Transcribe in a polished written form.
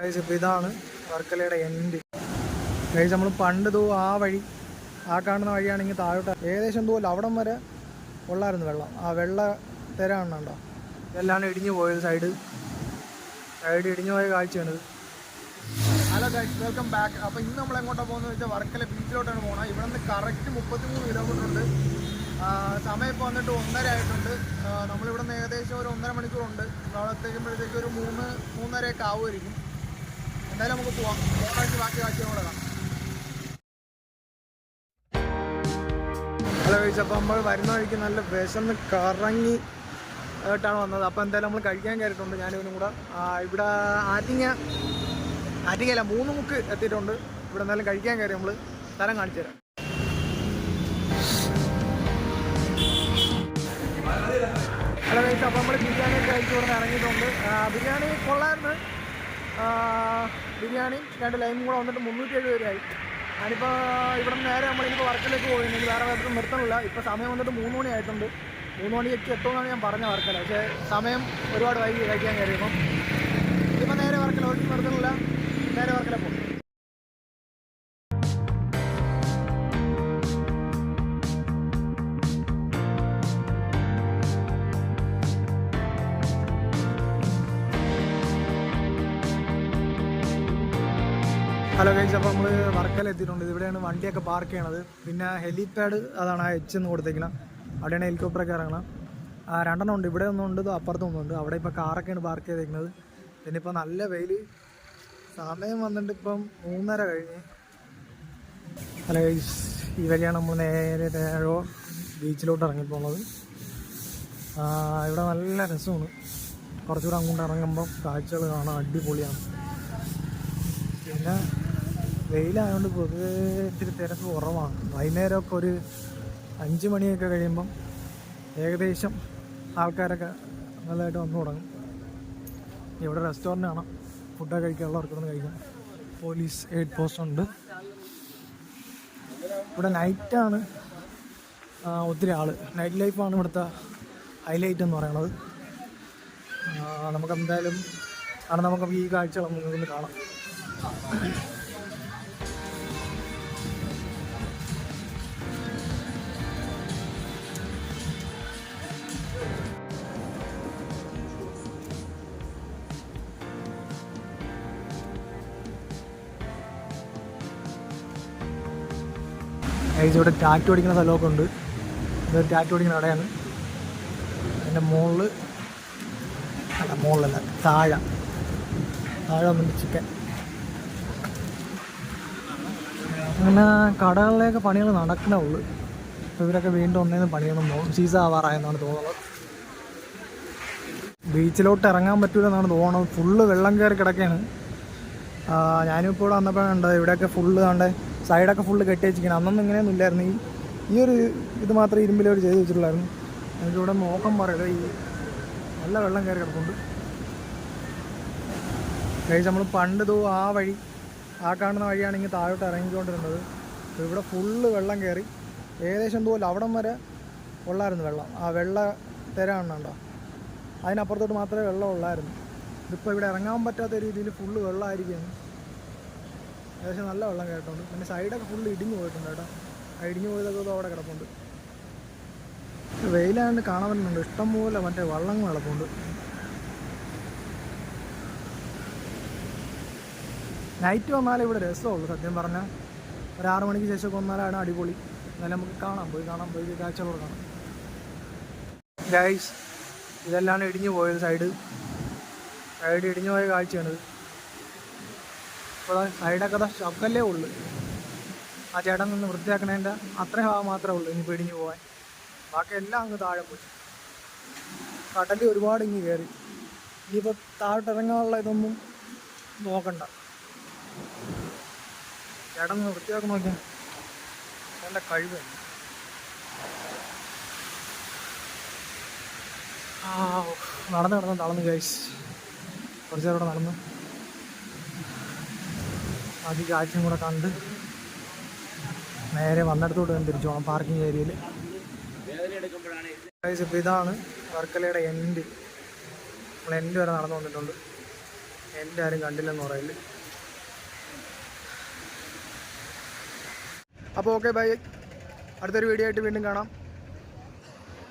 ഇപ്പോൾ ഇതാണ് വർക്കലയുടെ end. Guys നമ്മൾ പണ്ട് ആ വഴി, ആ കാണുന്ന വഴിയാണെങ്കിൽ താഴോട്ട് ഏകദേശം അവിടം വരെ ഉള്ളായിരുന്നു വെള്ളം. ആ വെള്ള തിര കാണുന്നുണ്ടോ? ഇതെല്ലാം ഇടിഞ്ഞു പോയത്. സൈഡ് ഇടിഞ്ഞു പോയ കാഴ്ചയാണിത്. Hello guys, welcome back. അപ്പോൾ ഇന്ന് നമ്മൾ എങ്ങോട്ടാണ് പോകുന്നത് വെച്ചാൽ വർക്കല ബീച്ചിലോട്ടാണ് പോകുന്നത്. ഇവിടെ നിന്ന് കറക്റ്റ് 33 കിലോമീറ്റർ ഉണ്ട്. സമയം ഇപ്പോൾ വന്നിട്ട് 1:30 ആയിട്ടുണ്ട്. നമ്മളിവിടെ നിന്ന് ഏകദേശം ഒരു 1.5 മണിക്കൂറുണ്ട്. അവിടെ എത്തിക്കുമ്പോഴത്തേക്ക് ഒരു 3-3:30 ആവുമായിരിക്കും. എന്തായാലും നമുക്ക് പോവാം. ബാക്കി കാഴ്ചകളോടെ കാണാം. ഹലോ ഗൈസ്, അപ്പോൾ നമ്മൾ വരുന്ന വഴിക്ക് നല്ല വിശന്ന് കറങ്ങി ആയിട്ടാണ് വന്നത്. അപ്പോൾ എന്തായാലും നമ്മൾ കഴിക്കാൻ കയറിയിട്ടുണ്ട് ഞാനിവനും കൂടെ. ഇവിടെ ആറ്റിങ്ങല്ല 3 മുക്ക് എത്തിയിട്ടുണ്ട്. ഇവിടെ എന്തായാലും കഴിക്കാൻ കയറി. നമ്മൾ സ്ഥലം കാണിച്ചു തരാം. ഹലോ ഗൈസ്, അപ്പോൾ നമ്മൾ ബിരിയാണിയൊക്കെ കഴിച്ച് ഇവിടെ നിന്ന് ഇറങ്ങിയിട്ടുണ്ട്. ബിരിയാണി കൊള്ളായിരുന്നു. ബിരിയാണി 2 ലൈമും കൂടെ വന്നിട്ട് 370 രൂപയായി. ഞാനിപ്പോൾ ഇവിടെ നിന്ന് നേരെ നമ്മളിപ്പോൾ വർക്കിലേക്ക് പോയി. എനിക്ക് വേറെ വേറെ നിർത്തണില്ല. ഇപ്പോൾ സമയം വന്നിട്ട് 3 മണി ആയിട്ടുണ്ട്. 3 മണിക്ക് എത്തുമെന്നാണ് ഞാൻ പറഞ്ഞ വർക്കല. പക്ഷേ സമയം ഒരുപാട് വൈകി കഴിക്കാൻ കയറിയപ്പം. ഇപ്പം നേരെ വർക്കല, ഒരിക്കലും നിർത്തണില്ല. നേരെ വർക്കല പോകും. ഹലോ ഗൈസ്, അപ്പോൾ നമ്മൾ വർക്കല എത്തിയിട്ടുണ്ട്. ഇവിടെയാണ് വണ്ടിയൊക്കെ പാർക്ക് ചെയ്യണത്. പിന്നെ ഹെലിപാഡ് അതാണ് ആ H എന്ന് കൊടുത്തേക്കണം. അവിടെയാണ് ഹെലികോപ്റ്ററൊക്കെ ഇറങ്ങണം. 2 ഉണ്ട്. ഇവിടെ ഒന്നുണ്ട്, അപ്പുറത്തൊന്നുണ്ട്. അവിടെ ഇപ്പോൾ കാറൊക്കെയാണ് പാർക്ക് ചെയ്തേക്കുന്നത്. പിന്നെ ഇപ്പോൾ നല്ല വെയിൽ. സമയം വന്നിട്ട് ഇപ്പം 3:30 കഴിഞ്ഞ്. ഹലോ ഗൈസ്, ഈ വഴിയാണ് നമ്മൾ നേരെ ബീച്ചിലോട്ട് ഇറങ്ങിപ്പോകുന്നത്. ഇവിടെ നല്ല രസമാണ്. കുറച്ചുകൂടെ അങ്ങോട്ട് ഇറങ്ങുമ്പം കാഴ്ചകൾ കാണാൻ അടിപൊളിയാണ്. പിന്നെ വെയിലായതുകൊണ്ട് പൊതുവേ ഇത്തിരി തിരക്ക് കുറവാണ്. വൈകുന്നേരമൊക്കെ ഒരു 5 മണിയൊക്കെ കഴിയുമ്പം ഏകദേശം ആൾക്കാരൊക്കെ നല്ലതായിട്ട് വന്നു തുടങ്ങും. ഇവിടെ റെസ്റ്റോറൻ്റ് ആണ്. ഫുഡൊക്കെ കഴിക്കാനുള്ളവർക്ക് ഒന്ന് കഴിക്കാം. പോലീസ് എയ്ഡ് പോസ്റ്റ് ഉണ്ട്. ഇവിടെ നൈറ്റാണ് ഒത്തിരി ആൾ. നൈറ്റ് ലൈഫാണ് ഇവിടുത്തെ ഹൈലൈറ്റ് എന്ന് പറയുന്നത്. നമുക്കെന്തായാലും നമുക്ക് ഈ കാഴ്ചകൾ നമുക്കൊന്ന് കാണാം. ഇവിടെ ടാറ്റു അടിക്കുന്ന സ്ഥലമൊക്കെ ഉണ്ട്. ഇതൊരു ടാറ്റു അടിക്കുന്ന കടയാണ്. അതിൻ്റെ മുകളിലല്ല താഴെ വന്നിട്ട് ചിക്കൻ. അങ്ങനെ കടകളിലേക്ക് പണികൾ നടക്കണേ ഉള്ളൂ. അപ്പോൾ ഇവരൊക്കെ വീണ്ടും ഒന്നേന്ന് പണിയൊന്നും പോകും. സീസൺ ആവാറായെന്നാണ് തോന്നുന്നത്. ബീച്ചിലോട്ട് ഇറങ്ങാൻ പറ്റൂലെന്നാണ് തോന്നുന്നത്. ഫുള്ള് വെള്ളം കയറി കിടക്കുകയാണ്. ഞാനിപ്പോൾ ഇവിടെ വന്നപ്പോഴുണ്ട് ഇവിടെയൊക്കെ ഫുള്ള് കണ്ടേ സൈഡൊക്കെ ഫുള്ള് കെട്ടി വെച്ചിരിക്കണം. അന്നൊന്നും ഇങ്ങനെയൊന്നും ഇല്ലായിരുന്നു. ഈ ഒരു ഇത് മാത്രം ഇരുമ്പിലവർ ചെയ്ത് വെച്ചിട്ടുള്ളായിരുന്നു. എനിക്കിവിടെ നോക്കാൻ പറയുന്നത് ഈ നല്ല വെള്ളം കയറി കിടപ്പുണ്ട്. കഴിച്ച് നമ്മൾ പണ്ട് ആ വഴി, ആ കാണുന്ന വഴിയാണെങ്കിൽ താഴോട്ട് ഇറങ്ങിക്കൊണ്ടിരുന്നത്. അപ്പോൾ ഇവിടെ ഫുള്ള് വെള്ളം കയറി ഏകദേശം അവിടം വരെ ഉള്ളായിരുന്നു വെള്ളം. ആ വെള്ള തിര കാണുന്നുണ്ടോ? അതിനപ്പുറത്തോട്ട് മാത്രമേ വെള്ളം ഉള്ളായിരുന്നു. ഇതിപ്പോൾ ഇവിടെ ഇറങ്ങാൻ പറ്റാത്ത രീതിയിൽ ഫുള്ള് വെള്ളമായിരിക്കുകയാണ്. ഏകദേശം നല്ല വെള്ളം കയറിയിട്ടുണ്ട്. പിന്നെ സൈഡൊക്കെ ഫുള്ള് ഇടിഞ്ഞു പോയിട്ടുണ്ട് കേട്ടോ. ആ ഇടിഞ്ഞു പോയതൊക്കെ അവിടെ കിടപ്പുണ്ട്. വെയിലാണ്ട് കാണാൻ പറ്റുന്നുണ്ട്. ഇഷ്ടംപോലെ മറ്റേ വള്ളങ്ങൾ കിടപ്പുണ്ട്. നൈറ്റ് വന്നാലേ ഇവിടെ രസമുള്ളൂ സത്യം പറഞ്ഞാൽ. ഒരു 6 മണിക്ക് ശേഷമൊക്കെ വന്നാലാണ് അടിപൊളി. എന്നാലും നമുക്ക് പോയി കാഴ്ചകളോട് കാണാം. ഗൈസ്, ഇതെല്ലാം ഇടിഞ്ഞു പോയത്. സൈഡ് ഇടിഞ്ഞു പോയ കാഴ്ചയാണിത്. ഇപ്പോൾ സൈഡൊക്കെ ശബ്ദല്ലേ ഉള്ളു. ആ ചേട്ടൻ നിന്ന് വൃത്തിയാക്കണതിൻ്റെ അത്രയും ഭാഗം മാത്രമേ ഉള്ളൂ ഇനി പിടിഞ്ഞു പോകാൻ. ബാക്കി എല്ലാം അങ്ങ് താഴെ പോയി. കടലിൽ ഒരുപാട് ഇങ്ങ് കയറി. ഇനിയിപ്പോൾ താഴോട്ട് ഇറങ്ങാനുള്ള ഇതൊന്നും നോക്കണ്ട. ചേട്ടൻ നിന്ന് വൃത്തിയാക്കി നോക്കിയാൽ നല്ല കഴിവ്. നടന്ന് തളർന്നു ഗൈസ്. കുറച്ച് നേരം ഇവിടെ നടന്ന് ബാക്കി കാഴ്ചയും കൂടെ കണ്ട് നേരെ വന്നിടത്തോട്ട് തന്നെ തിരിച്ചു പോകണം. പാർക്കിംഗ് ഏരിയയിൽ. ഇപ്പോൾ ഇതാണ് വർക്കലയുടെ എൻഡ്. നമ്മൾ എൻഡ് വരെ നടന്നു വന്നിട്ടുണ്ട്. എൻ്റെ ആരും കണ്ടില്ലെന്ന് പറയില്ല. അപ്പോൾ ഓക്കെ ബൈ, അടുത്തൊരു വീഡിയോ ആയിട്ട് വീണ്ടും കാണാം.